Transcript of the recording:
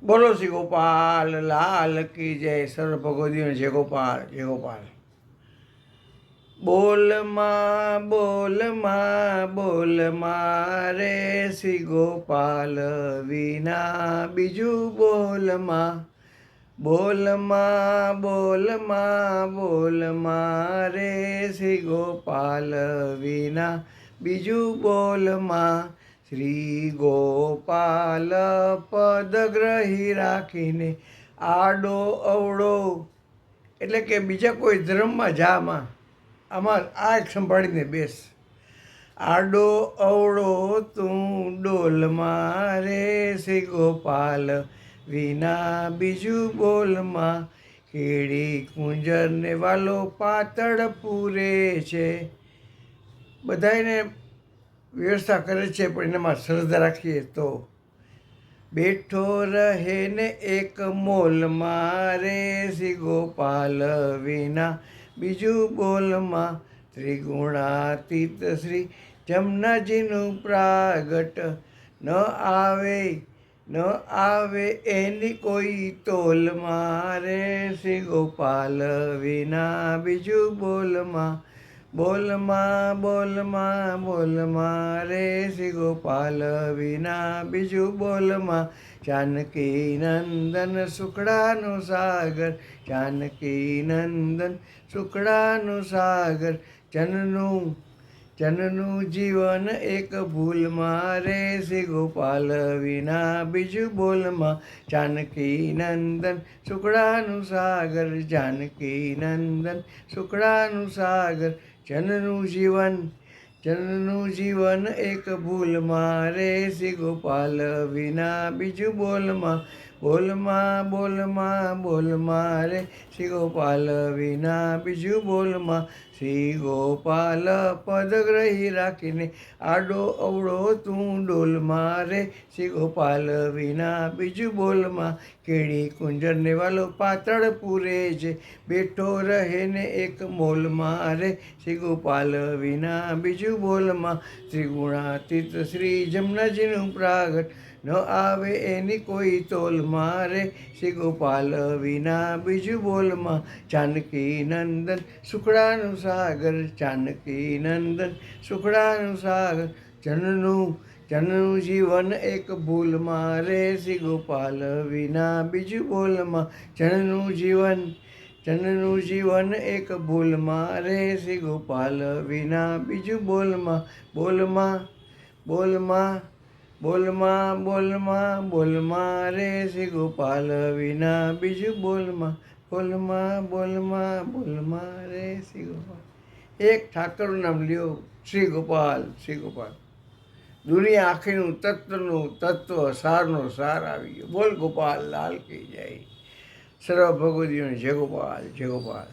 બોલો શ્રી ગોપાલ લાલ કી જય. સર્વ ભગવદીઓ જય ગોપાલ જય ગોપાલ. બોલમાં બોલમાં બોલમાં રે શ્રી ગોપાલ વિના બીજું બોલમાં. બોલમાં બોલમાં બોલમાં રે શ્રી ગોપાલ વિના બીજું બોલમાં. શ્રી ગોપાલ પદગ્રહી રાખીને આડો અવળો એટલે કે બીજા કોઈ ધર્મમાં જામાં આમાં આ એક સંભાળીને બેસ. આડો અવળો તું ડોલમાં રે શ્રી ગોપાલ વિના બીજું બોલમાં. કેળી કુંજરને વાલો પાતળ પૂરે છે. બધાને વ્યવસ્થા કરે છે પણ એનામાં શ્રદ્ધા રાખીએ તો. બેઠો રહે ને એક મોલમાં રે શ્રી ગોપાલ વિના બીજું બોલમાં. ત્રિગુણાતીત શ્રી જમનાજીનું પ્રાગટ ન આવે એની કોઈ તોલમાં રે શ્રી ગોપાલ વિના બીજું બોલમાં. બોલમાં બોલમાં બોલમાં રે શ્રી ગોપાલ વિના બીજું બોલમાં. જાનકી નંદન સુખડાનો સાગર જાનકી નંદન સુખડાનો સાગર. જનનું જીવન એક ભૂલમાં રે શ્રી ગોપાલ વિના બીજું બોલમાં. જાનકી નંદન સુખડાનું સાગર જાનકી નંદન સુખડાનું સાગર. જનનું જીવન એક ભૂલમાં રે શ્રી ગોપાલ વિના બીજું બોલમાં. બોલમાં બોલમાં બોલમાં રે શ્રી ગોપાલ વિના બીજું બોલમાં. શ્રી ગોપાલ પદગ્રહી રાખીને આડો અવળો તું ડોલમાં રે શ્રી ગોપાલ વિના બીજું બોલમાં. કેળી કુંજરને વાલો પાતળ પૂરે છે. બેઠો રહે ને એક મોલમાં રે શ્રી ગોપાલ વિના બીજું બોલમાં. ત્રિગુણાતીત શ્રી જમનાજીનું પ્રાગટ ન આવે એની કોઈ તોલમાં રે શ્રી ગોપાલ વિના બીજું બોલમાં. જાનકી નંદન સુખડાનું સાગર જાનકી નંદન સુખડાનું સાગર. જનનું જીવન એક ભૂલમાં રે શ્રી ગોપાલ વિના બીજું બોલમાં. જનનું જીવન એક ભૂલમાં રે શ્રી ગોપાલ વિના બીજું બોલમાં. બોલમાં બોલમાં બોલમાં બોલમાં બોલમાં રે શ્રી ગોપાલ વિના બીજું બોલમાં. બોલમાં બોલમાં બોલમાં રે શ્રી ગોપાલ. એક ઠાકરનું નામ લ્યો શ્રી ગોપાલ શ્રી ગોપાલ. દુનિયા આખીનું તત્વ સારનો સાર આવી ગયો. બોલ ગોપાલ લાલ કી જય. સર્વ ભગવદીઓને જય ગોપાલ જય ગોપાલ.